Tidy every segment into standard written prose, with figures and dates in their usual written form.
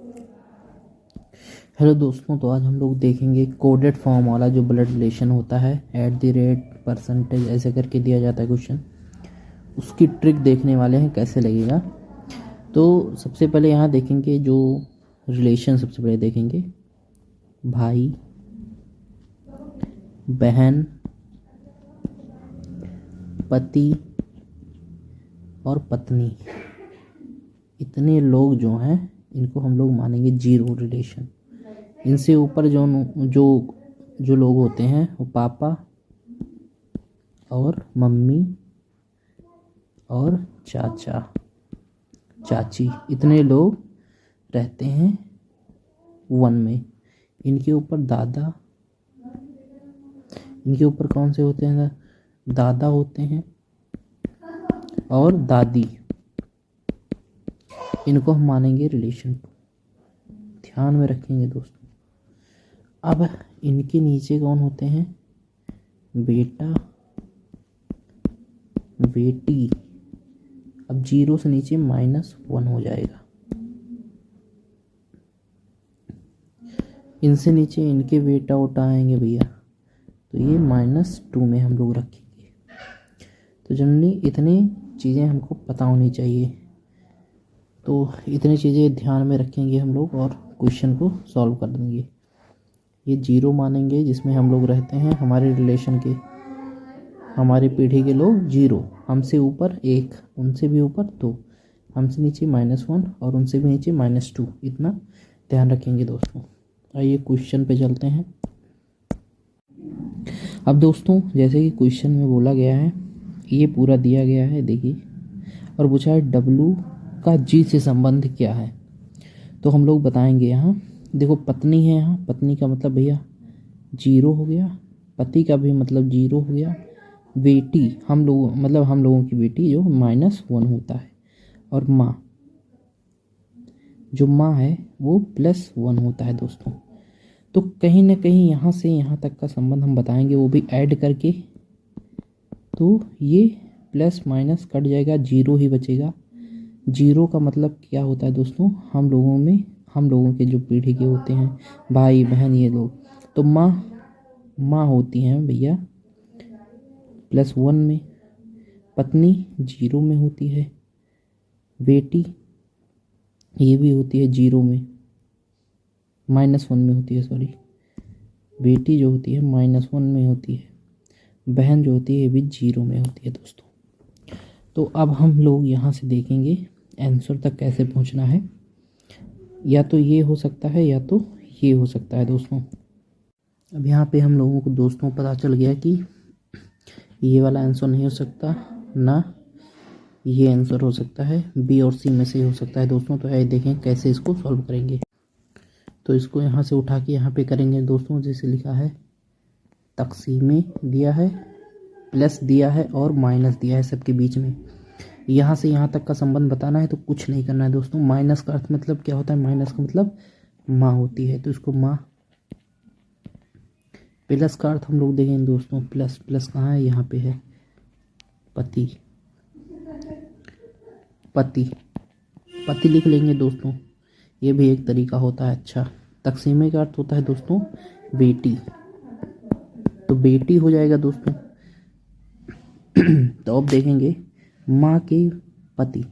Hello दोस्तों, तो आज हम लोग देखेंगे कोडेड फॉर्म वाला जो ब्लड रिलेशन होता है @ परसेंटेज ऐसे करके दिया जाता है क्वेश्चन। उसकी ट्रिक देखने वाले हैं कैसे लगेगा। तो सबसे पहले यहाँ देखेंगे जो रिलेशन, सबसे पहले देखेंगे भाई बहन पति और पत्नी, इतने लोग जो हैं इनको हम लोग मानेंगे जीरो रिलेशन। इनसे ऊपर जो जो जो लोग होते हैं वो पापा और मम्मी और चाचा चाची, इतने लोग रहते हैं 1 में। इनके ऊपर दादा, इनके ऊपर कौन से होते हैं? दादा होते हैं और दादी, इनको हम मानेंगे रिलेशन 2। ध्यान में रखेंगे दोस्तों। अब इनके नीचे कौन होते हैं? बेटा बेटी। अब 0 से नीचे -1 हो जाएगा। इनसे नीचे इनके बेटा उठा आएंगे भैया, तो ये -2 में हम लोग रखेंगे। तो जनरली इतनी चीज़ें हमको पता होनी चाहिए। तो इतनी चीज़ें ध्यान में रखेंगे हम लोग और क्वेश्चन को सॉल्व कर देंगे। ये 0 मानेंगे जिसमें हम लोग रहते हैं हमारे रिलेशन के, हमारी पीढ़ी के लोग 0, हमसे ऊपर 1, उनसे भी ऊपर 2, हमसे नीचे -1 और उनसे भी नीचे -2। इतना ध्यान रखेंगे दोस्तों। आइए क्वेश्चन पे चलते हैं। अब दोस्तों जैसे कि क्वेश्चन में बोला गया है, ये पूरा दिया गया है देखिए, और पूछा है W का G से संबंध क्या है। तो हम लोग बताएंगे। यहाँ देखो पत्नी है, यहाँ पत्नी का मतलब भैया 0 हो गया, पति का भी मतलब 0 हो गया, बेटी हम लोगों की बेटी जो -1 होता है, और माँ, जो माँ है वो +1 होता है दोस्तों। तो कहीं ना कहीं यहाँ से यहाँ तक का संबंध हम बताएंगे, वो भी ऐड करके। तो ये प्लस माइनस कट जाएगा, 0 ही बचेगा। 0 का मतलब क्या होता है दोस्तों? हम लोगों के जो पीढ़ी के होते हैं भाई बहन ये लोग, तो माँ होती हैं भैया +1 में, पत्नी 0 में होती है, बेटी ये भी होती है 0 में, -1 में होती है, सॉरी, बेटी जो होती है -1 में होती है, बहन जो होती है ये भी 0 में होती है दोस्तों। तो अब हम लोग यहाँ से देखेंगे आंसर तक कैसे पहुँचना है। या तो ये हो सकता है या तो ये हो सकता है दोस्तों। अब यहाँ पे हम लोगों को दोस्तों पता चल गया कि ये वाला आंसर नहीं हो सकता, ना ये आंसर हो सकता है, बी और सी में से हो सकता है दोस्तों। तो आइए देखें कैसे इसको सॉल्व करेंगे। तो इसको यहाँ से उठा के यहाँ पे करेंगे दोस्तों। जैसे लिखा है तक़सीमें दिया है, प्लस दिया है और माइनस दिया है सबके बीच में। यहाँ से यहाँ तक का संबंध बताना है तो कुछ नहीं करना है दोस्तों। माइनस का अर्थ मतलब क्या होता है? माइनस का मतलब माँ होती है, तो इसको माँ। प्लस का अर्थ हम लोग देखेंगे दोस्तों, प्लस प्लस कहाँ है? यहाँ पे है, पति पति पति लिख लेंगे दोस्तों, ये भी एक तरीका होता है। अच्छा, तक़सीमे का अर्थ होता है दोस्तों बेटी, तो बेटी हो जाएगा दोस्तों। तो अब देखेंगे माँ के पति,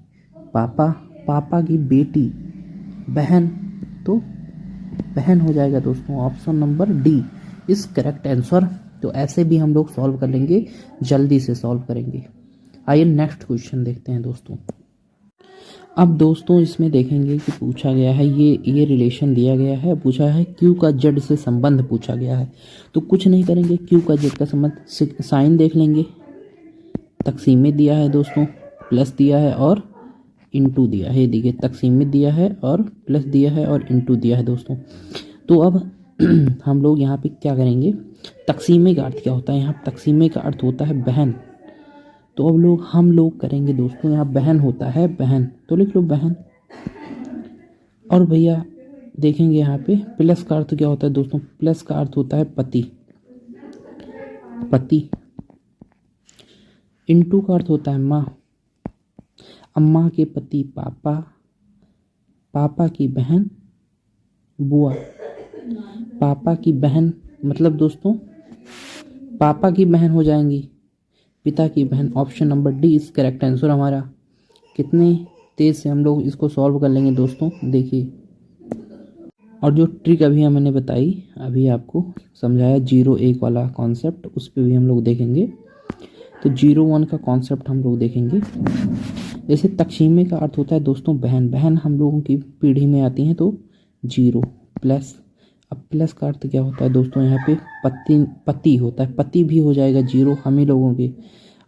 पापा, पापा की बेटी, बहन, तो बहन हो जाएगा दोस्तों। Option number D is correct answer. तो ऐसे भी हम लोग सॉल्व कर लेंगे, जल्दी से सॉल्व करेंगे। आइए नेक्स्ट क्वेश्चन देखते हैं दोस्तों। अब दोस्तों इसमें देखेंगे कि पूछा गया है, ये रिलेशन दिया गया है, पूछा है Q का Z से संबंध पूछा गया है। तो कुछ नहीं करेंगे, Q का Z का संबंध साइन देख लेंगे। तक़सीमे दिया है दोस्तों, प्लस दिया है और इनटू दिया है। देखिए तक़सीमे दिया है और प्लस दिया है और इनटू दिया है दोस्तों। तो अब हम लोग यहाँ पे क्या करेंगे? तक़सीमे का अर्थ क्या होता है? यहाँ तक़सीमे का अर्थ होता है बहन। तो अब हम लोग करेंगे दोस्तों, यहाँ बहन होता है बहन, तो लिख लो बहन। और भैया देखेंगे यहाँ पे प्लस का अर्थ क्या होता है दोस्तों? प्लस का अर्थ होता है पति, पति। इनटू का अर्थ होता है माँ, अम्मा के पति पापा, पापा की बहन, बुआ। पापा की बहन मतलब दोस्तों पापा की बहन हो जाएंगी, पिता की बहन। Option number D is correct answer हमारा। कितने तेज से हम लोग इसको सॉल्व कर लेंगे दोस्तों, देखिए। और जो ट्रिक अभी मैंने बताई, अभी आपको समझाया 0 1 वाला कॉन्सेप्ट, उस पर भी हम लोग देखेंगे। तो 0 1 का कॉन्सेप्ट हम लोग देखेंगे। जैसे तकसीमे का अर्थ होता है दोस्तों बहन, बहन हम लोगों की पीढ़ी में आती हैं तो 0 प्लस। अब प्लस का अर्थ क्या होता है दोस्तों, यहाँ पे पति होता है, पति भी हो जाएगा 0 हम ही लोगों के।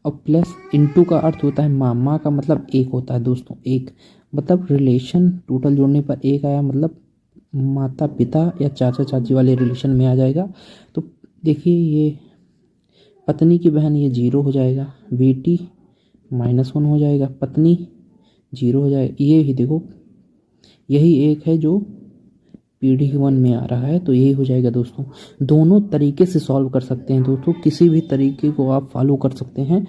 और प्लस इनटू का अर्थ होता है माँ, माँ का मतलब एक होता है दोस्तों, एक मतलब रिलेशन टोटल जोड़ने पर एक आया, मतलब माता पिता या चाचा चाची वाले रिलेशन में आ जाएगा। तो देखिए ये पत्नी की बहन ये 0 हो जाएगा, बेटी -1 हो जाएगा, पत्नी 0 हो जाएगा। ये ही देखो यही एक है जो पीढ़ी 1 में आ रहा है, तो यही हो जाएगा दोस्तों। दोनों तरीके से सॉल्व कर सकते हैं दोस्तों, किसी भी तरीके को आप फॉलो कर सकते हैं,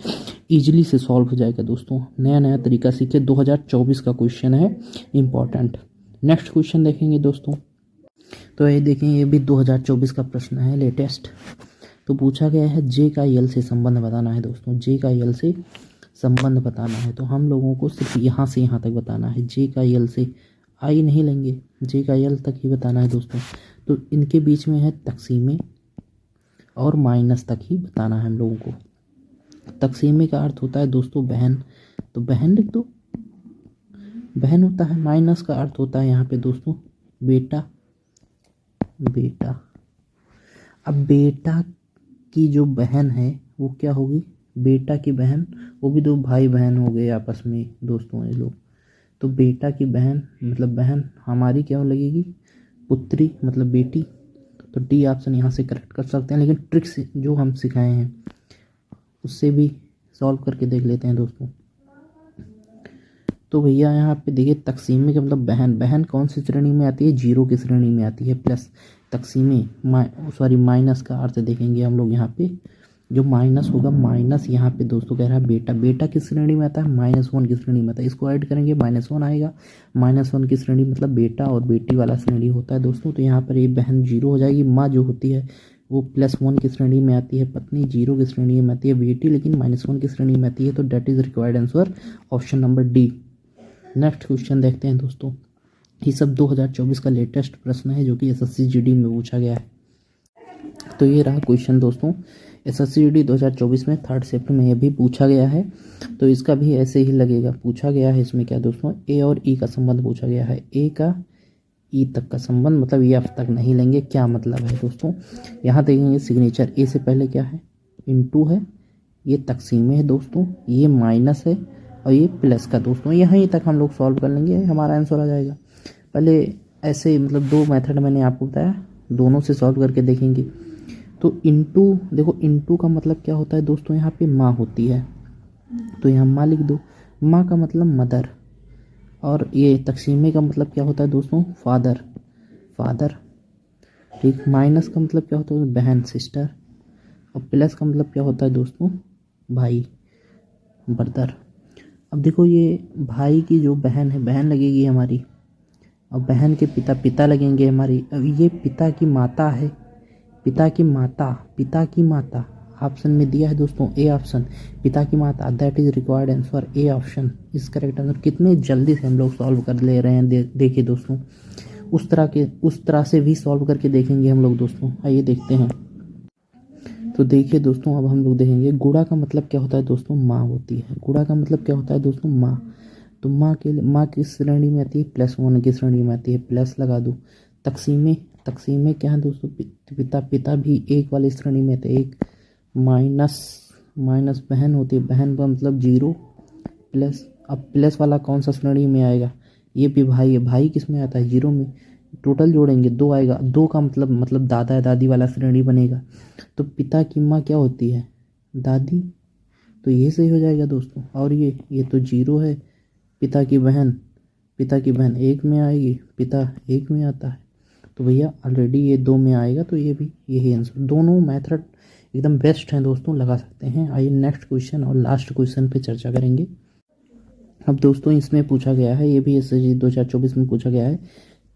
इजीली से सॉल्व हो जाएगा दोस्तों। नया नया तरीका सीखे। 2024 का क्वेश्चन है, इम्पॉर्टेंट। नेक्स्ट क्वेश्चन देखेंगे दोस्तों। तो ये देखें, ये भी 2024 का प्रश्न है, लेटेस्ट। तो पूछा गया है जे का यल से संबंध बताना है दोस्तों, जे का यल से संबंध बताना है। तो हम लोगों को सिर्फ यहाँ से यहाँ तक बताना है, जे का यल से आई नहीं लेंगे, जे का यल तक ही बताना है दोस्तों। तो इनके बीच में है तकसीमे और माइनस तक ही बताना है हम लोगों को। तकसीमे का अर्थ होता है दोस्तों बहन, तो बहन लिख दो, बहन होता है। माइनस का अर्थ होता है यहाँ पे दोस्तों बेटा, बेटा। अब बेटा की जो बहन है वो क्या होगी, बेटा की बहन, वो भी 2 भाई बहन हो गए आपस में दोस्तों ये लोग। तो बेटा की बहन मतलब बहन हमारी क्या लगेगी, पुत्री मतलब बेटी। तो डी ऑप्शन यहाँ से करेक्ट कर सकते हैं, लेकिन ट्रिक्स जो हम सिखाए हैं उससे भी सॉल्व करके देख लेते हैं दोस्तों। तो भैया यहाँ पे देखिए तकसीमे का मतलब बहन, बहन कौन सी श्रेणी में आती है, 0 की श्रेणी में आती है। प्लस तकसीमे माइनस का अर्थ देखेंगे हम लोग यहाँ पे, जो माइनस होगा, माइनस यहाँ पे दोस्तों कह रहा है बेटा, बेटा किस श्रेणी में आता है, -1 की श्रेणी में आता है। इसको ऐड करेंगे -1 आएगा, -1 की श्रेणी मतलब बेटा और बेटी वाला श्रेणी होता है दोस्तों। तो यहाँ पर ये बहन 0 हो जाएगी, माँ जो होती है वो +1 की श्रेणी में आती है, पत्नी 0 की श्रेणी में आती है, बेटी लेकिन -1 की श्रेणी में आती है। तो that is required answer option number D. Next question देखते हैं दोस्तों। ये सब 2024 का लेटेस्ट प्रश्न है जो कि SSC GD में पूछा गया है। तो ये रहा क्वेश्चन दोस्तों, SSC GD 2024 में 3rd शिफ्ट में ये भी पूछा गया है। तो इसका भी ऐसे ही लगेगा, पूछा गया है इसमें क्या दोस्तों, ए और ई का संबंध पूछा गया है। ए का ई तक का संबंध मतलब ये अब तक नहीं लेंगे, क्या मतलब है दोस्तों, यहाँ देखेंगे सिग्नेचर। ए से पहले क्या है, इनटू है, ये तकसीमे है दोस्तों, ये माइनस है और ये प्लस का दोस्तों। यहीं तक हम लोग सॉल्व कर लेंगे, हमारा आंसर आ जाएगा। पहले ऐसे मतलब 2 मेथड मैंने आपको बताया, दोनों से सॉल्व करके देखेंगे। तो इनटू देखो, इनटू का मतलब क्या होता है दोस्तों, यहाँ पे माँ होती है तो यहाँ माँ लिख दो, माँ का मतलब मदर। और ये तकसीमे का मतलब क्या होता है दोस्तों, फादर, फादर। ठीक, माइनस का मतलब क्या होता है बहन, सिस्टर। और प्लस का मतलब क्या होता है दोस्तों, भाई, ब्रदर। अब देखो ये भाई की जो बहन है, बहन लगेगी हमारी, और बहन के पिता, पिता लगेंगे हमारी। अब ये पिता की माता है, पिता की माता, पिता की माता ऑप्शन में दिया है दोस्तों, ए ऑप्शन, पिता की माता। That is required answer, A option is correct answer. कितने जल्दी से हम लोग सॉल्व कर ले रहे हैं, देखिए दोस्तों। उस तरह से भी सॉल्व करके देखेंगे हम लोग दोस्तों, आइए देखते हैं। तो देखिए दोस्तों, अब हम लोग देखेंगे गुणा का मतलब क्या होता है दोस्तों, माँ होती है। गुणा का मतलब क्या होता है दोस्तों, माँ। तो माँ किस श्रेणी में आती है, +1 की श्रेणी में आती है, प्लस लगा दो। तकसीमे, तकसीमे क्या है दोस्तों, पिता, पिता भी 1 वाली श्रेणी में आते हैं, 1 माइनस बहन होती है, बहन का मतलब 0 प्लस। अब प्लस वाला कौन सा श्रेणी में आएगा, ये भी भाई है, भाई किस में आता है, 0 में। टोटल जोड़ेंगे 2 आएगा, 2 का मतलब दादा या दादी वाला श्रेणी बनेगा। तो पिता की माँ क्या होती है, दादी। तो ये सही हो जाएगा दोस्तों। और ये तो 0 है, पिता की बहन, पिता की बहन 1 में आएगी, पिता 1 में आता है। तो भैया ऑलरेडी ये 2 में आएगा, तो ये भी यही आंसर। दोनों मेथड एकदम बेस्ट हैं दोस्तों, लगा सकते हैं। आइए नेक्स्ट क्वेश्चन और लास्ट क्वेश्चन पे चर्चा करेंगे। अब दोस्तों इसमें पूछा गया है, ये भी SSC 2024 में पूछा गया है,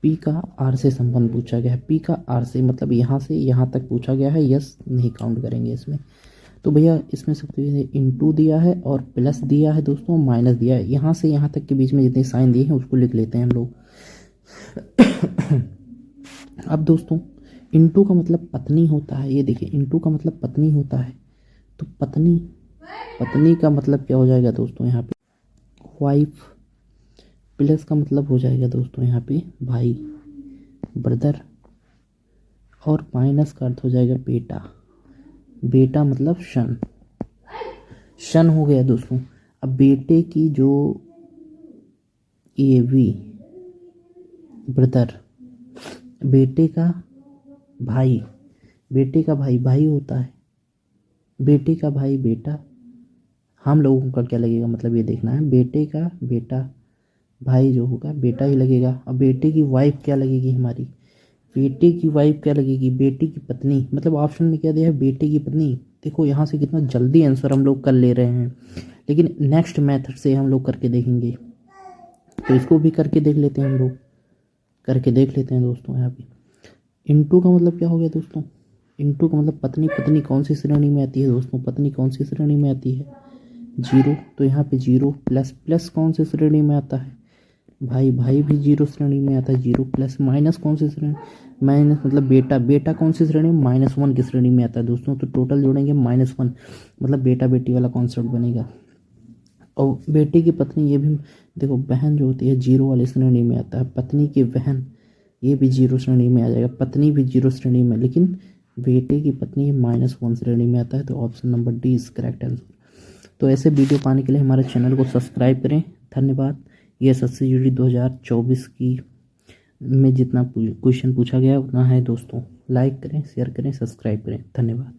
पी का आर से संबंध पूछा गया है, पी का आर से मतलब यहाँ से यहाँ तक पूछा गया है, यस नहीं काउंट करेंगे इसमें। तो भैया इसमें सबसे पहले इनटू दिया है और प्लस दिया है दोस्तों, माइनस दिया है। यहाँ से यहाँ तक के बीच में जितने साइन दिए हैं उसको लिख लेते हैं हम लोग। अब दोस्तों इनटू का मतलब पत्नी होता है, ये देखिए इनटू का मतलब पत्नी होता है। तो पत्नी, पत्नी का मतलब क्या हो जाएगा दोस्तों यहाँ पे वाइफ, प्लस का मतलब हो जाएगा दोस्तों यहाँ पे भाई, ब्रदर, और माइनस का अर्थ हो जाएगा बेटा। बेटा मतलब सन, सन हो गया दोस्तों। अब बेटे की जो ए वी, ब्रदर, बेटे का भाई, बेटे का भाई भाई होता है, बेटे का भाई बेटा। हम लोगों का क्या लगेगा मतलब ये देखना है, बेटे का बेटा, भाई जो होगा बेटा ही लगेगा। अब बेटे की वाइफ क्या लगेगी हमारी, बेटे की वाइफ क्या लगेगी, बेटी की पत्नी। मतलब ऑप्शन में क्या दिया है, बेटे की पत्नी। देखो यहाँ से कितना जल्दी आंसर हम लोग कर ले रहे हैं, लेकिन नेक्स्ट मेथड से हम लोग करके देखेंगे। तो इसको भी करके देख लेते हैं, हम लोग करके देख लेते हैं दोस्तों। यहाँ पे इनटू का मतलब क्या हो गया दोस्तों, इनटू का मतलब पत्नी, पत्नी कौन सी श्रेणी में आती है दोस्तों, पत्नी कौन सी श्रेणी में आती है, जीरो। तो यहाँ पे जीरो, प्लस, प्लस कौन सी श्रेणी में आता है भाई, भाई भी जीरो श्रेणी में आता है, जीरो प्लस, माइनस कौन सी श्रेणी, माइनस मतलब बेटा, बेटा कौन सी श्रेणी में, -1 की श्रेणी में आता है दोस्तों। तो टोटल जोड़ेंगे -1, मतलब बेटा बेटी वाला कॉन्सेप्ट बनेगा। और बेटे की पत्नी, ये भी देखो बहन जो होती है जीरो वाली श्रेणी में आता है, पत्नी की बहन ये भी जीरो श्रेणी में आ जाएगा, पत्नी भी जीरो श्रेणी में, लेकिन बेटे की पत्नी -1 श्रेणी में आता है। तो option number D is correct answer. तो ऐसे वीडियो पाने के लिए हमारे चैनल को सब्सक्राइब करें। धन्यवाद। ये एसएससी यूडी 2024 की में जितना क्वेश्चन पूछा गया उतना है दोस्तों। लाइक करें, शेयर करें, सब्सक्राइब करें। धन्यवाद।